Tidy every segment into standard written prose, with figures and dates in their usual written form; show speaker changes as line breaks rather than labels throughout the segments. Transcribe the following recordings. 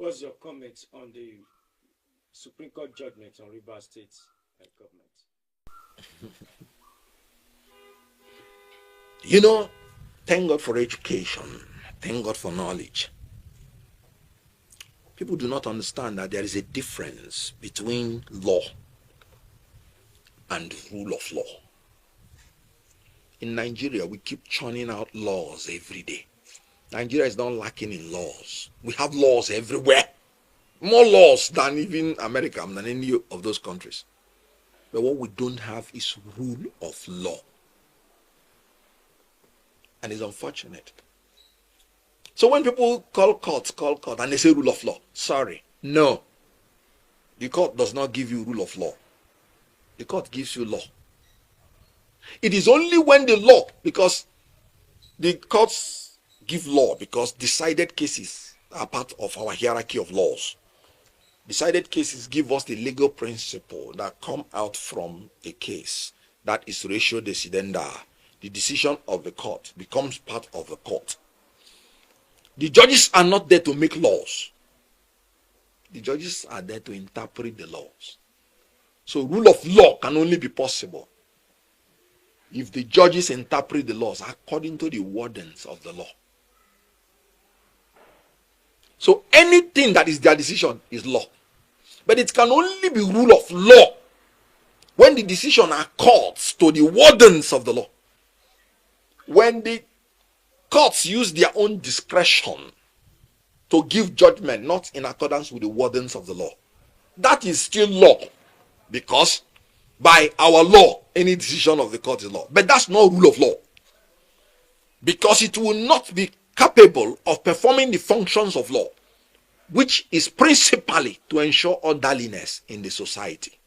What's your comment on the Supreme Court judgment on Rivers State government?
You know, thank God for education. Thank God for knowledge. People do not understand that there is a difference between law and rule of law. In Nigeria, we keep churning out laws every day. Nigeria is not lacking in laws. We have laws everywhere. More laws than even America, than any of those countries. But what we don't have is rule of law. And it's unfortunate. So when people call court, and they say rule of law, sorry, no. The court does not give you rule of law. The court gives you law. It is only when the law, because the courts give law because decided cases are part of our hierarchy of laws. Decided cases give us the legal principle that come out from a case. That is ratio decidenda. The decision of the court becomes part of the court. The judges are not there to make laws. The judges are there to interpret the laws. So rule of law can only be possible if the judges interpret the laws according to the wordings of the law. So anything that is their decision is law. But it can only be rule of law when the decision accords to the wordings of the law. When the courts use their own discretion to give judgment not in accordance with the wordings of the law, that is still law, because by our law any decision of the court is law. But that's not rule of law, because it will not be capable of performing the functions of law, which is principally to ensure orderliness in the society.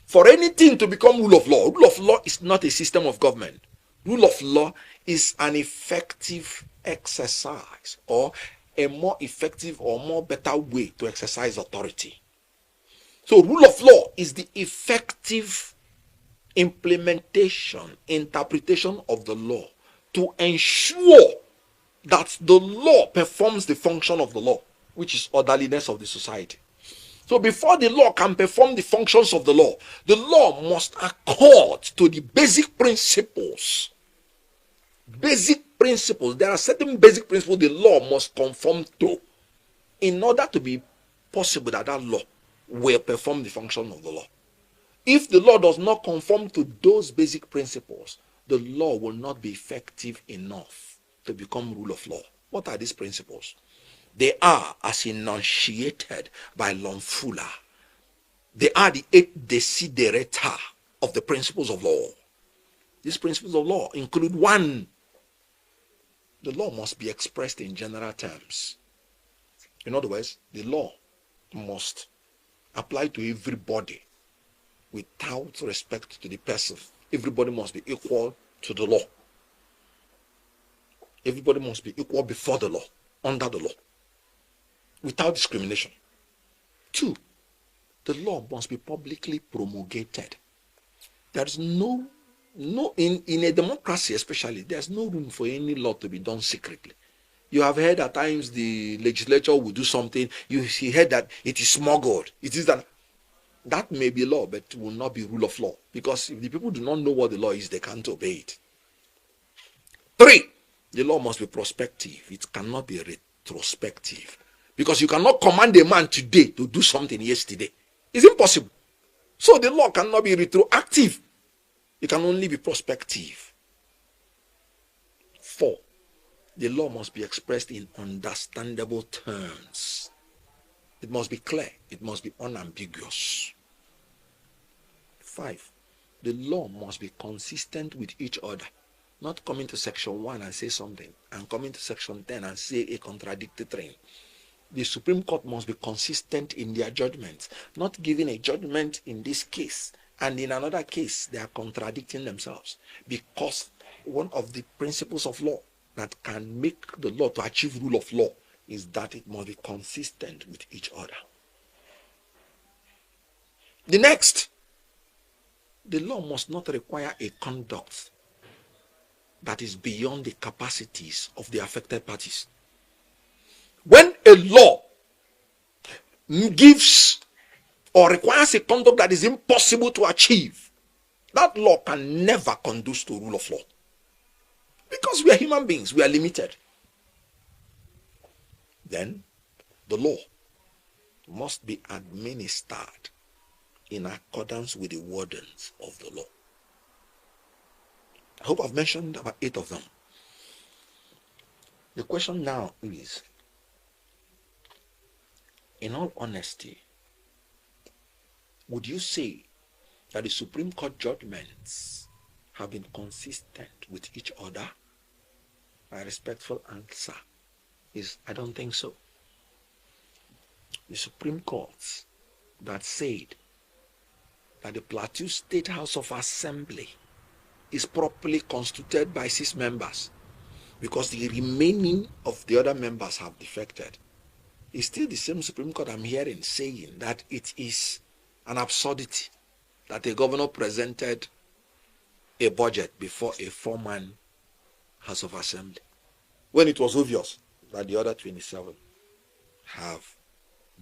For anything to become rule of law is not a system of government. Rule of law is an effective exercise, or a more effective or more better way to exercise authority. So rule of law is the effective implementation, interpretation of the law to ensure that the law performs the function of the law, which is orderliness of the society. So before the law can perform the functions of the law must accord to the basic principles. Basic principles. There are certain basic principles the law must conform to in order to be possible that that law will perform the function of the law. If the law does not conform to those basic principles, the law will not be effective enough to become rule of law. What are these principles? They are as enunciated by Longfuller. They are the 8 desiderata of the principles of law. These principles of law include: 1, the law must be expressed in general terms. In other words, the law must apply to everybody without respect to the person. Everybody must be equal to the law. Everybody must be equal before the law, under the law, without discrimination. 2, the law must be publicly promulgated. There is no in a democracy especially, there's no room for any law to be done secretly. You have heard at times the legislature will do something, you heard that it is smuggled. It is that may be law, but it will not be rule of law, because if the people do not know what the law is, they can't obey it. 3, the law must be prospective. It cannot be retrospective, because you cannot command a man today to do something yesterday. It's impossible. So the law cannot be retroactive. It can only be prospective. 4, the law must be expressed in understandable terms. It must be clear. It must be unambiguous. 5, the law must be consistent with each other. Not coming to section 1 and say something, and coming to section 10 and say a contradictory thing. The Supreme Court must be consistent in their judgments, not giving a judgment in this case, and in another case they are contradicting themselves, because one of the principles of law that can make the law to achieve rule of law is that it must be consistent with each other. The next, the law must not require a conduct that is beyond the capacities of the affected parties. When a law gives or requires a conduct that is impossible to achieve, that law can never conduce to rule of law. Because we are human beings, we are limited. Then the law must be administered in accordance with the wordings of the law. I hope I've mentioned about 8 of them. The question now is, in all honesty, would you say that the Supreme Court judgments have been consistent with each other? My respectful answer is, I don't think so. The Supreme Court that said that the Plateau State House of Assembly is properly constituted by 6 members because the remaining of the other members have defected, is still the same Supreme Court I'm hearing saying that it is an absurdity that a governor presented a budget before a 4-man House of Assembly when it was obvious that the other 27 have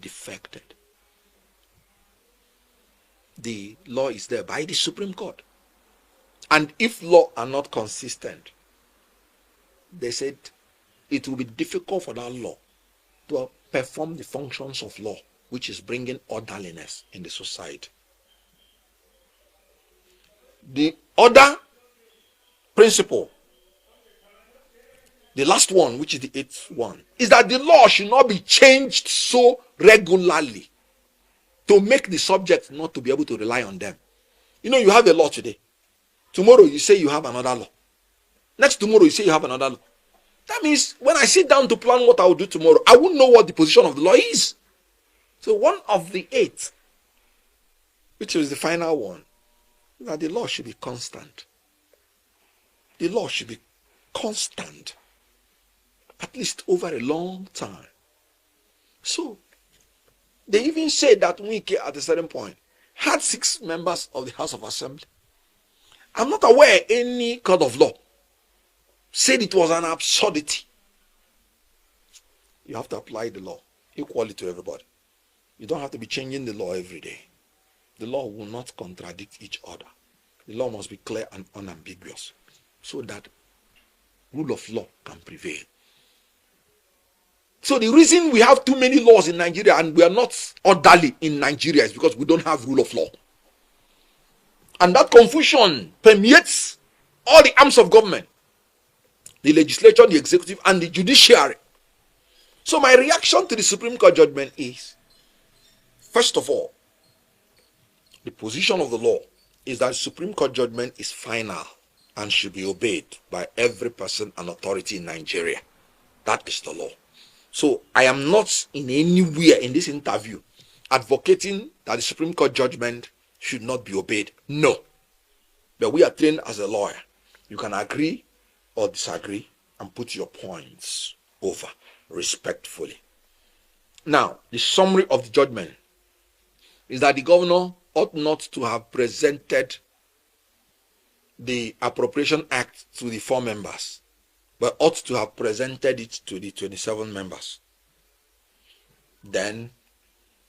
defected. The law is there by the Supreme Court. And if law are not consistent, they said it will be difficult for that law to perform the functions of law, which is bringing orderliness in the society. The other principle, the last one, which is the 8th one, is that the law should not be changed so regularly to make the subject not to be able to rely on them. You know, you have a law today. Tomorrow you say you have another law. Next tomorrow you say you have another law. That means when I sit down to plan what I will do tomorrow, I won't know what the position of the law is. So one of the 8, which is the final one, is that the law should be constant. The law should be constant, at least over a long time. So they even say that Wike at a certain point had 6 members of the House of Assembly. I'm not aware any court of law said it was an absurdity. You have to apply the law equally to everybody. You don't have to be changing the law every day. The law will not contradict each other. The law must be clear and unambiguous so that rule of law can prevail. So the reason we have too many laws in Nigeria and we are not orderly in Nigeria is because we don't have rule of law. And that confusion permeates all the arms of government, the legislature, the executive, and the judiciary. So my reaction to the Supreme Court judgment is, first of all, the position of the law is that the Supreme Court judgment is final and should be obeyed by every person and authority in Nigeria. That is the law. So I am not in anywhere in this interview advocating that the Supreme Court judgment should not be obeyed. No. But we are trained as a lawyer. You can agree or disagree and put your points over respectfully. Now, the summary of the judgment is that the governor ought not to have presented the Appropriation Act to the 4 members, but ought to have presented it to the 27 members. Then,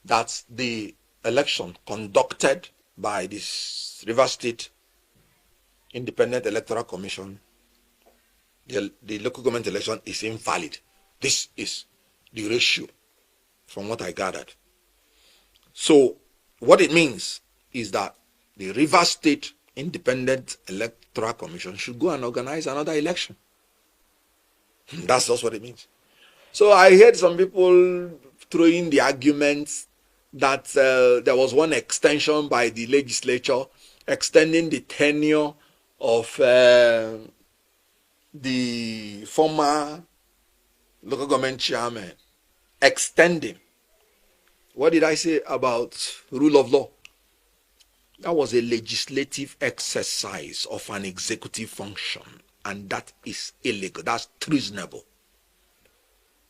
that's the election conducted by this Rivers State Independent Electoral Commission. The local government election is invalid. This is the ratio from what I gathered. So, what it means is that the Rivers State Independent Electoral Commission should go and organize another election. That's just what it means. So I heard some people throwing the arguments that there was one extension by the legislature extending the tenure of the former local government chairman, extending. What did I say about rule of law? That was a legislative exercise of an executive function, and that is illegal. That's treasonable.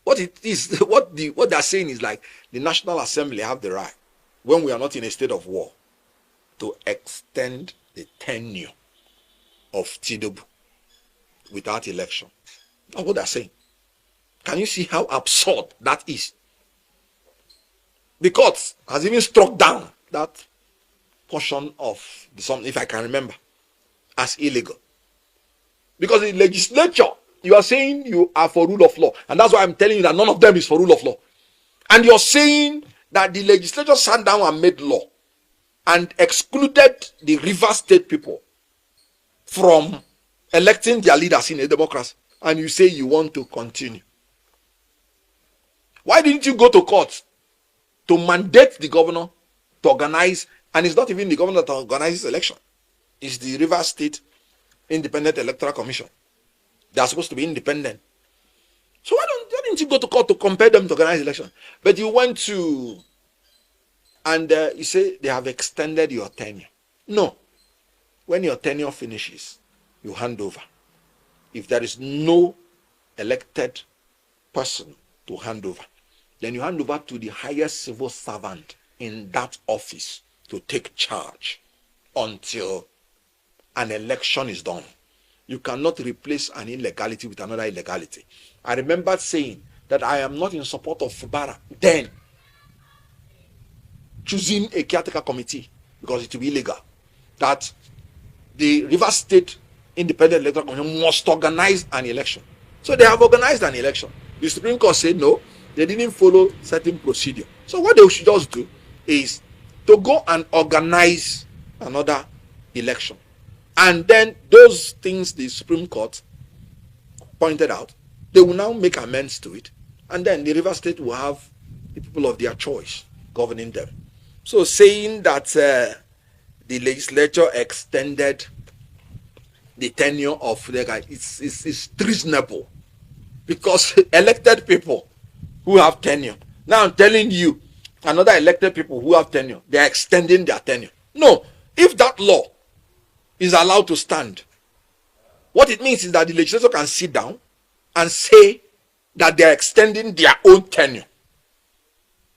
What it is, what they're saying is like the National Assembly have the right, when we are not in a state of war, to extend the tenure of Tinubu without election. That's what they're saying. Can you see how absurd that is? The court has even struck down that portion of the sum, if I can remember, as illegal. Because the legislature, you are saying you are for rule of law, and that's why I'm telling you that none of them is for rule of law. And you're saying that the legislature sat down and made law and excluded the River State people from electing their leaders in a democracy, and you say you want to continue. Why didn't you go to court to mandate the governor to organize? And it's not even the governor that organizes election. It's the River State Independent Electoral Commission. They are supposed to be independent. So why didn't you go to court to compel them to organize election? But you went to, and you say they have extended your tenure. No. When your tenure finishes, you hand over. If there is no elected person to hand over, then you hand over to the highest civil servant in that office to take charge until an election is done. You cannot replace an illegality with another illegality. I remember saying that I am not in support of Fubara then choosing a caretaker committee because it will be illegal. That the River State Independent Electoral Commission must organize an election. So they have organized an election. The Supreme Court said no, they didn't follow certain procedure. So what they should just do is to go and organize another election. And then those things the Supreme Court pointed out, they will now make amends to it. And then the River State will have the people of their choice governing them. So saying that the legislature extended the tenure of the guy is treasonable. Because elected people who have tenure, now I'm telling you, another elected people who have tenure, they are extending their tenure. No, if that law is allowed to stand, what it means is that the legislature can sit down and say that they are extending their own tenure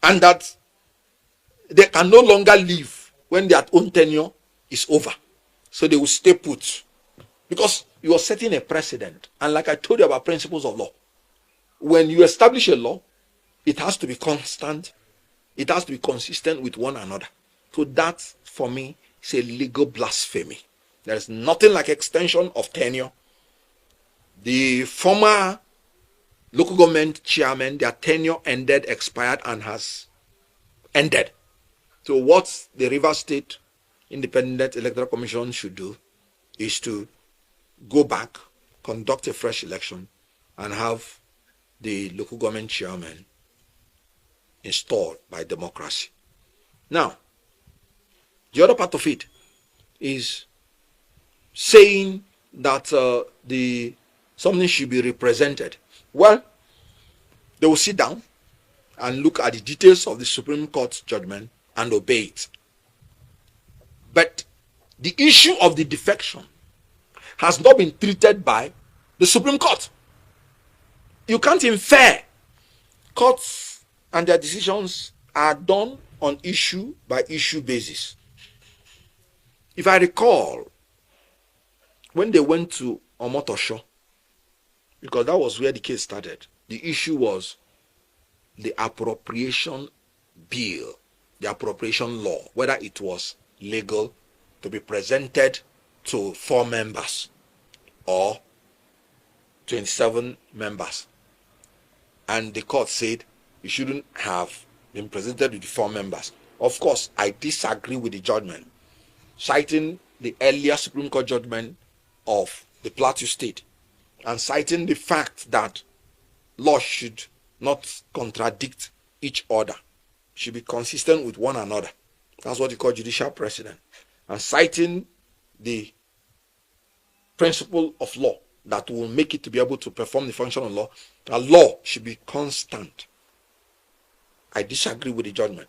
and that they can no longer leave when their own tenure is over. So they will stay put. Because you are setting a precedent. And like I told you about principles of law, when you establish a law, it has to be constant. It has to be consistent with one another. So that, for me, is a legal blasphemy. There is nothing like extension of tenure. The former local government chairman, their tenure ended, expired, and has ended. So what the River State Independent Electoral Commission should do is to go back, conduct a fresh election, and have the local government chairman installed by democracy. Now, the other part of it is saying that something should be represented. Well, they will sit down and look at the details of the Supreme Court judgment and obey it. But the issue of the defection has not been treated by the Supreme Court. You can't infer. Courts and their decisions are done on issue by issue basis. If I recall, when they went to Omotosho, because that was where the case started, the issue was the appropriation bill, the appropriation law, whether it was legal to be presented to 4 members or 27 members. And the court said it shouldn't have been presented with 4 members. Of course, I disagree with the judgment, citing the earlier Supreme Court judgment of the Plateau State and citing the fact that laws should not contradict each other, should be consistent with one another. That's what you call judicial precedent. And citing the principle of law that will make it to be able to perform the function of law, a law should be constant. I disagree with the judgment.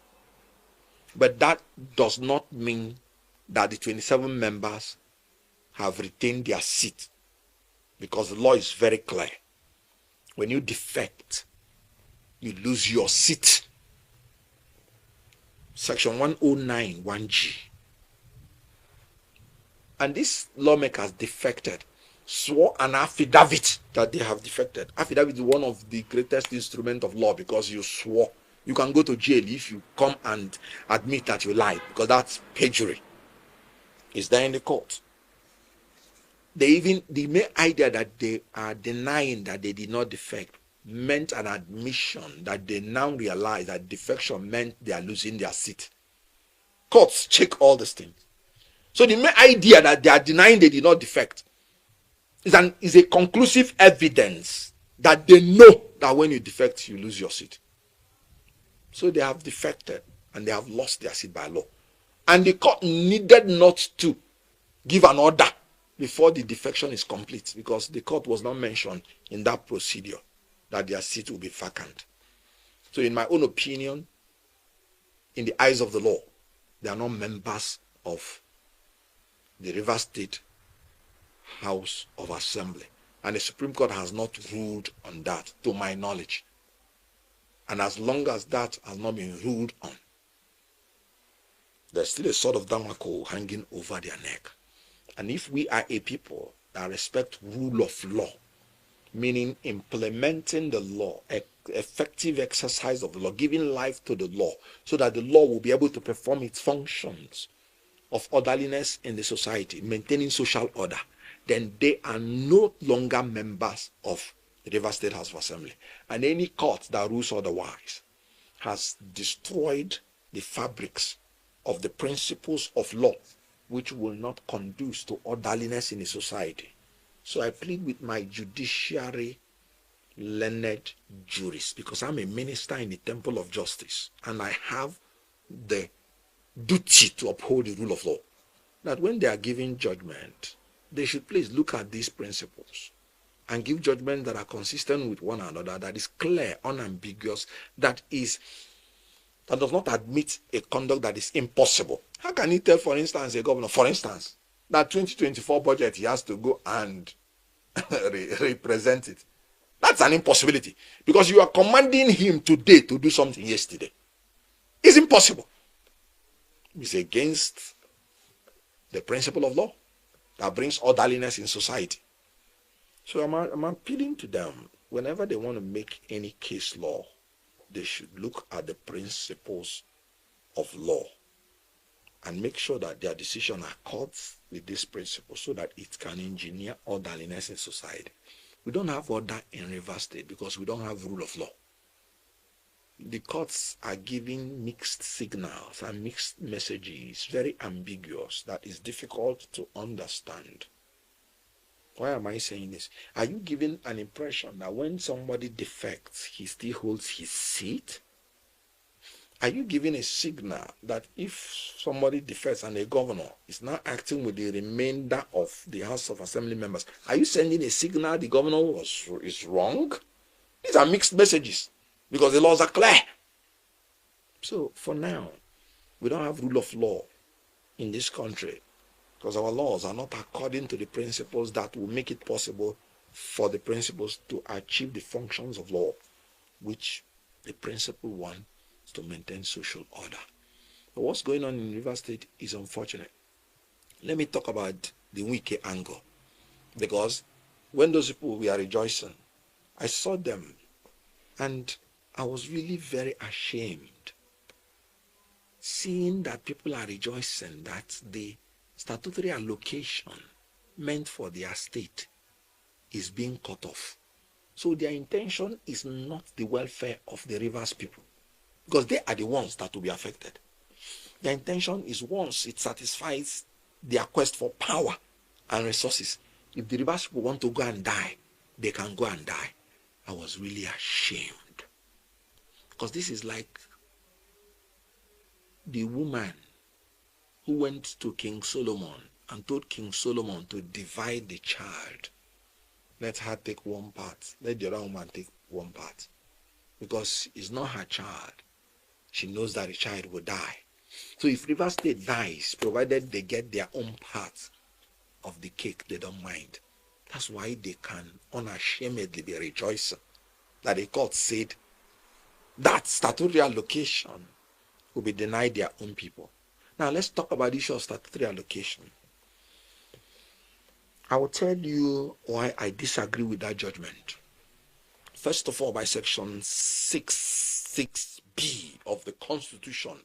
But that does not mean that the 27 members have retained their seat, because the law is very clear. When you defect, you lose your seat. Section 109, 1G. And these lawmakers defected, swore an affidavit that they have defected. Affidavit is one of the greatest instruments of law, because you swore You can go to jail if you come and admit that you lied, because that's perjury. It's there in the court. The mere idea that they are denying that they did not defect meant an admission that they now realize that defection meant they are losing their seat. Courts check all these things. So the mere idea that they are denying they did not defect is a conclusive evidence that they know that when you defect, you lose your seat. So they have defected and they have lost their seat by law. And the court needed not to give an order before the defection is complete, because the court was not mentioned in that procedure that their seat will be vacant. So in my own opinion, in the eyes of the law, they are not members of the Rivers State House of Assembly. And the Supreme Court has not ruled on that, to my knowledge. And as long as that has not been ruled on, there's still a sword of Damocles hanging over their neck. And if we are a people that respect rule of law, meaning implementing the law, effective exercise of the law, giving life to the law, so that the law will be able to perform its functions of orderliness in the society, maintaining social order, then they are no longer members of the Rivers State House of Assembly. And any court that rules otherwise has destroyed the fabrics of the principles of law, which will not conduce to orderliness in a society. So I plead with my judiciary learned jurists, because I'm a minister in the temple of justice, and I have the duty to uphold the rule of law, that when they are giving judgment, they should please look at these principles and give judgments that are consistent with one another, that is clear, unambiguous, that does not admit a conduct that is impossible. How can you tell, for instance, a governor, for instance, that 2024 budget he has to go and represent it? That's an impossibility, because you are commanding him today to do something yesterday. It's impossible. It's against the principle of law that brings orderliness in society. So I'm appealing to them, whenever they want to make any case law, they should look at the principles of law and make sure that their decision accords with these principles, so that it can engineer orderliness in society. We don't have order in Rivers State because we don't have rule of law. The courts are giving mixed signals and mixed messages, very ambiguous, that is difficult to understand. Why am I saying this? Are you giving an impression that when somebody defects, he still holds his seat? Are you giving a signal that if somebody defects and a governor is not acting with the remainder of the House of Assembly members, are you sending a signal the governor is wrong? These are mixed messages, because the laws are clear. So for now, we don't have rule of law in this country, because our laws are not according to the principles that will make it possible for the principles to achieve the functions of law, which the principle one is to maintain social order. But what's going on in Rivers State is unfortunate. Let me talk about the Wike angle, because when those people were rejoicing, I saw them and I was really very ashamed seeing that people are rejoicing that the statutory allocation meant for their state is being cut off. So their intention is not the welfare of the Rivers people, because they are the ones that will be affected. Their intention is, once it satisfies their quest for power and resources, if the Rivers people want to go and die, they can go and die. I was really ashamed, because this is like the woman who went to King Solomon and told King Solomon to divide the child. Let her take one part, let the other woman take one part, because it's not her child. She knows that the child will die. So if Rivers State dies, provided they get their own part of the cake, they don't mind. That's why they can unashamedly be rejoicing that the court said that statutory allocation will be denied their own people. Now let's talk about the issue of statutory allocation. I will tell you why I disagree with that judgment. First of all, by section 66 B of the Constitution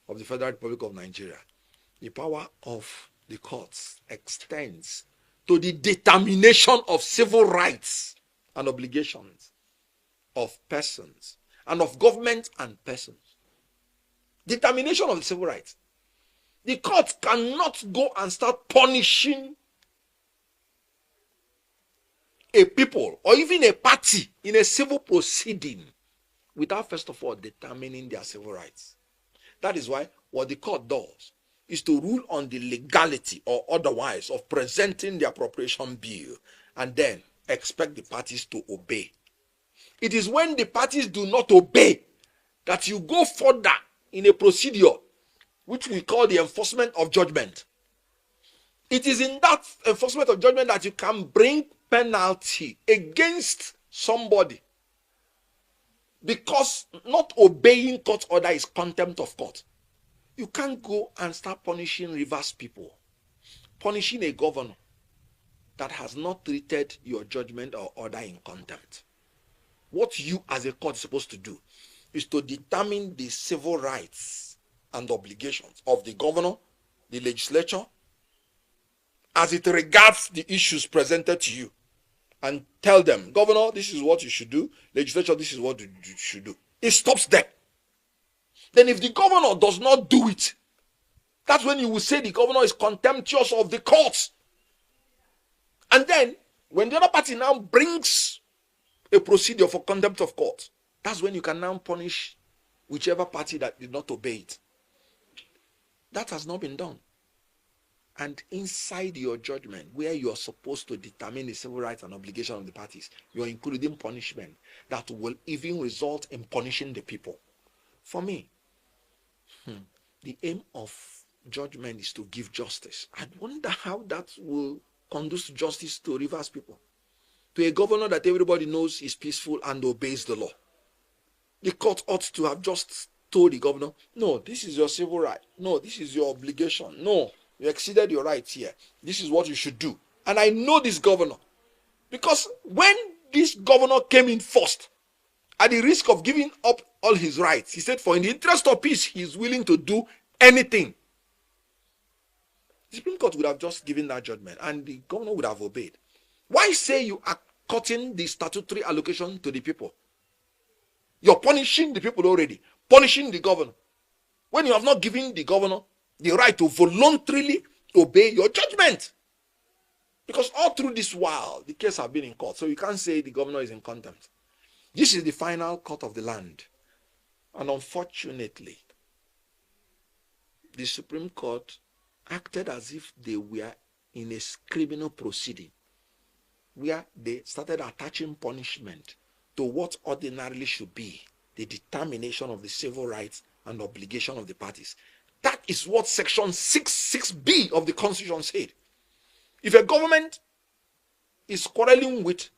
of the Federal Republic of Nigeria, the power of the courts extends to the determination of civil rights and obligations of persons and of government and persons. Determination of the civil rights. The court cannot go and start punishing a people or even a party in a civil proceeding without first of all determining their civil rights. That is why what the court does is to rule on the legality or otherwise of presenting the appropriation bill and then expect the parties to obey. It is when the parties do not obey that you go further in a procedure which we call the enforcement of judgment. It is in that enforcement of judgment that you can bring penalty against somebody because not obeying court order is contempt of court. You can't go and start punishing reverse people, punishing a governor that has not treated your judgment or order in contempt. What you as a court is supposed to do is to determine the civil rights and obligations of the governor, the legislature, as it regards the issues presented to you, and tell them, governor, this is what you should do, legislature, this is what you should do. It stops there. Then if the governor does not do it, that's when you will say the governor is contemptuous of the courts. And then when the other party now brings a procedure for contempt of court, that's when you can now punish whichever party that did not obey it. That has not been done. And inside your judgment, where you are supposed to determine the civil rights and obligation of the parties, you are including punishment that will even result in punishing the people. For me, the aim of judgment is to give justice. I wonder how that will conduce justice to Rivers people, to a governor that everybody knows is peaceful and obeys the law. The court ought to have just told the governor, no, this is your civil right. No, this is your obligation. No, you exceeded your rights here. This is what you should do. And I know this governor, because when this governor came in first, at the risk of giving up all his rights, he said, for in the interest of peace, he is willing to do anything. The Supreme Court would have just given that judgment and the governor would have obeyed. Why say you are cutting the statutory allocation to the people? You're punishing the people already, punishing the governor, when you have not given the governor the right to voluntarily obey your judgment. Because all through this while, the case has been in court, so you can't say the governor is in contempt. This is the final court of the land. And unfortunately, the Supreme Court acted as if they were in a criminal proceeding, where they started attaching punishment to what ordinarily should be the determination of the civil rights and obligation of the parties. That is what section 6(b) of the Constitution said. If a government is quarreling with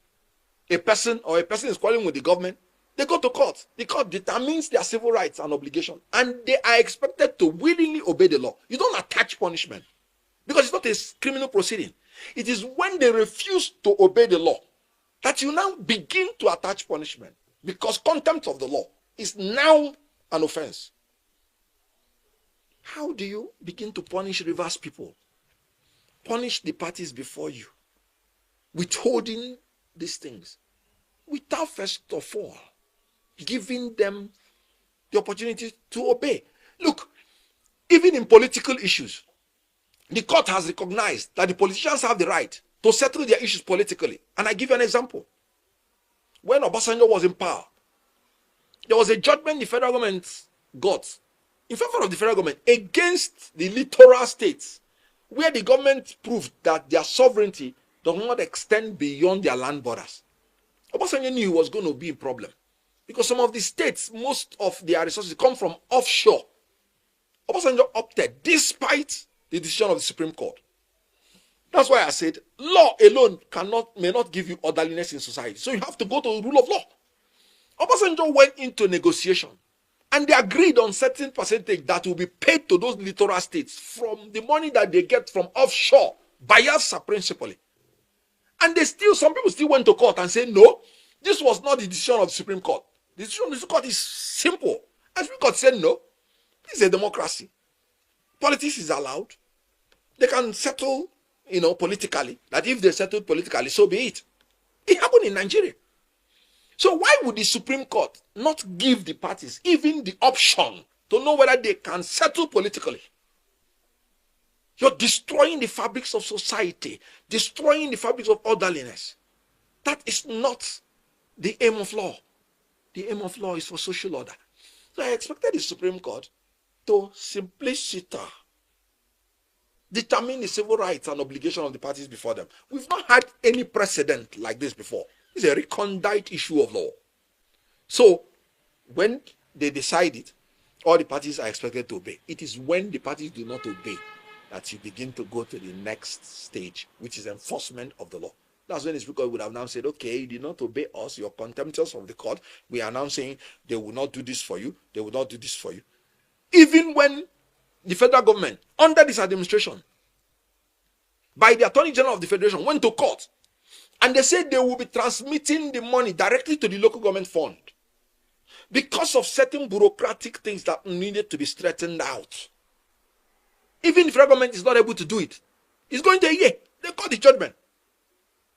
a person, or a person is quarreling with the government, they go to court. The court determines their civil rights and obligation, and they are expected to willingly obey the law. You don't attach punishment, because it's not a criminal proceeding. It is when they refuse to obey the law that you now begin to attach punishment, because contempt of the law is now an offense. How do you begin to punish reverse people? Punish the parties before you, withholding these things, without first of all giving them the opportunity to obey. Look, even in political issues, the court has recognized that the politicians have the right to settle their issues politically. And I give you an example. When Obasanjo was in power, there was a judgment the federal government got in favor of the federal government against the littoral states, where the government proved that their sovereignty does not extend beyond their land borders. Obasanjo knew it was going to be a problem, because some of the states, most of their resources come from offshore. Obasanjo opted, despite the decision of the Supreme Court. That's why I said law alone may not give you orderliness in society. So you have to go to the rule of law. Obasanjo went into negotiation, and they agreed on certain percentage that will be paid to those littoral states from the money that they get from offshore, Bayelsa principally. And some people still went to court and said, no, this was not the decision of the Supreme Court. The decision of the Supreme Court is simple. And Supreme Court said, no, this is a democracy. Politics is allowed. They can settle, politically. That if they settle politically, so be it. It happened in Nigeria. So why would the Supreme Court not give the parties even the option to know whether they can settle politically? You're destroying the fabrics of society, destroying the fabrics of orderliness. That is not the aim of law. The aim of law is for social order. So I expected the Supreme Court to simpliciter determine the civil rights and obligations of the parties before them. We've not had any precedent like this before. It's a recondite issue of law. So when they decide it, all the parties are expected to obey. It is when the parties do not obey that you begin to go to the next stage, which is enforcement of the law. That's when the Supreme Court would have now said, okay, you did not obey us, you're contemptuous of the court. We are now saying they will not do this for you, they will not do this for you. Even when the federal government, under this administration, by the Attorney General of the Federation, went to court, and they said they will be transmitting the money directly to the local government fund because of certain bureaucratic things that needed to be straightened out. Even if the government is not able to do it, it's going to a year. They got the judgment.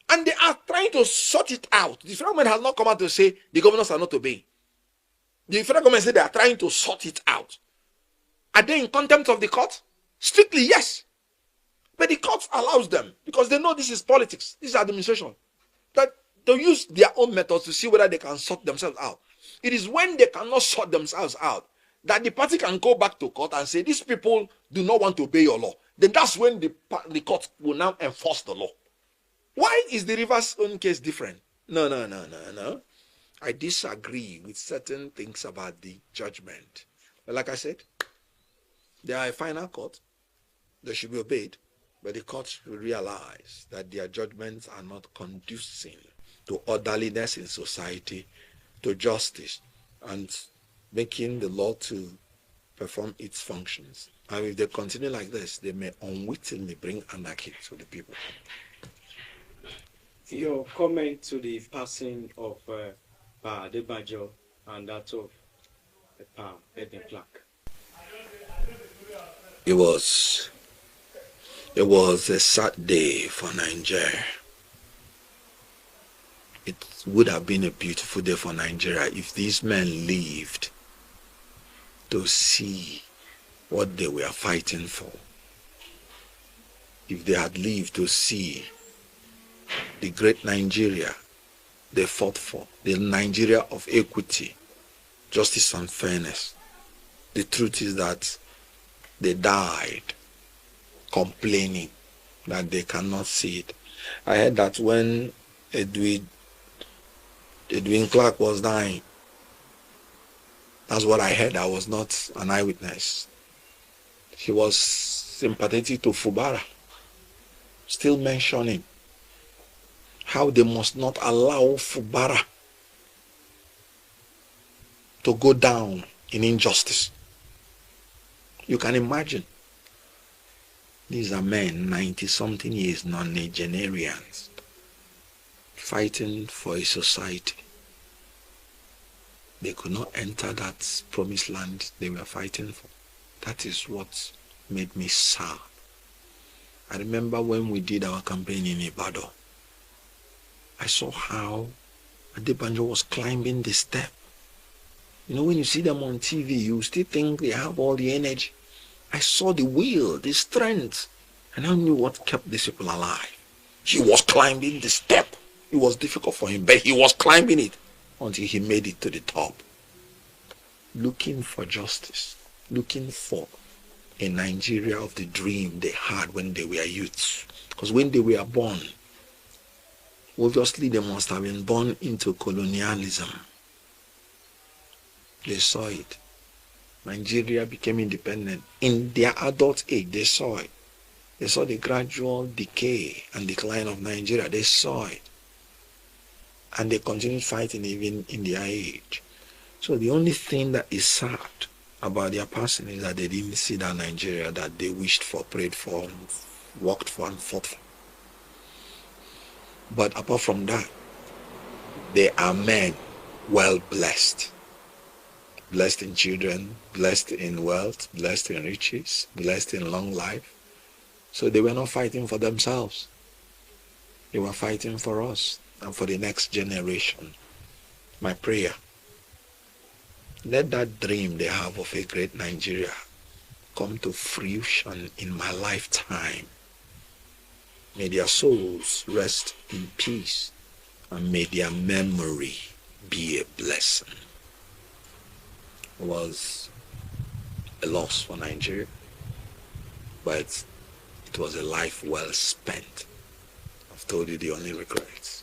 And they are trying to sort it out. The federal government has not come out to say the governors are not obeying. The federal government said they are trying to sort it out. Are they in contempt of the court? Strictly, yes. But the court allows them because they know this is politics, this is administration, that they use their own methods to see whether they can sort themselves out. It is when they cannot sort themselves out that the party can go back to court and say, these people do not want to obey your law. Then that's when the court will now enforce the law. Why is the Rivers' own case different? No. I disagree with certain things about the judgment. But like I said, they are a final court. They should be obeyed. But the courts will realize that their judgments are not conducing to orderliness in society, to justice, and making the law to perform its functions. And if they continue like this, they may unwittingly bring anarchy to the people.
Your comment to the passing of Pa Adebajo and that of Pa Edwin Clark.
It was a sad day for Nigeria. It would have been a beautiful day for Nigeria if these men lived to see what they were fighting for. If they had lived to see the great Nigeria they fought for, the Nigeria of equity, justice and fairness. The truth is that they died complaining that they cannot see it. I heard that when Edwin Clark was dying, that's what I heard. I was not an eyewitness. He was sympathetic to Fubara, still mentioning how they must not allow Fubara to go down in injustice. You can imagine. These are men, 90-something years, non-Nigerians, fighting for a society. They could not enter that promised land they were fighting for. That is what made me sad. I remember when we did our campaign in Ibadan, I saw how Adebanjo was climbing the step. You know, when you see them on TV, you still think they have all the energy. I saw the will, the strength, and I knew what kept these people alive. He was climbing the step. It was difficult for him, but he was climbing it until he made it to the top. Looking for justice, looking for a Nigeria of the dream they had when they were youths. Because when they were born, obviously they must have been born into colonialism. They saw it. Nigeria became independent. In their adult age, they saw it. They saw the gradual decay and decline of Nigeria. They saw it. And they continued fighting even in their age. So the only thing that is sad about their passing is that they didn't see that Nigeria that they wished for, prayed for, worked for, and fought for. But apart from that, they are men well blessed. blessed in children, blessed in wealth, blessed in riches, blessed in long life. So they were not fighting for themselves. They were fighting for us and for the next generation. My prayer, let that dream they have of a great Nigeria come to fruition in my lifetime. May their souls rest in peace, and may their memory be a blessing. It was a loss for Nigeria, but it was a life well spent. I've told you the only regrets.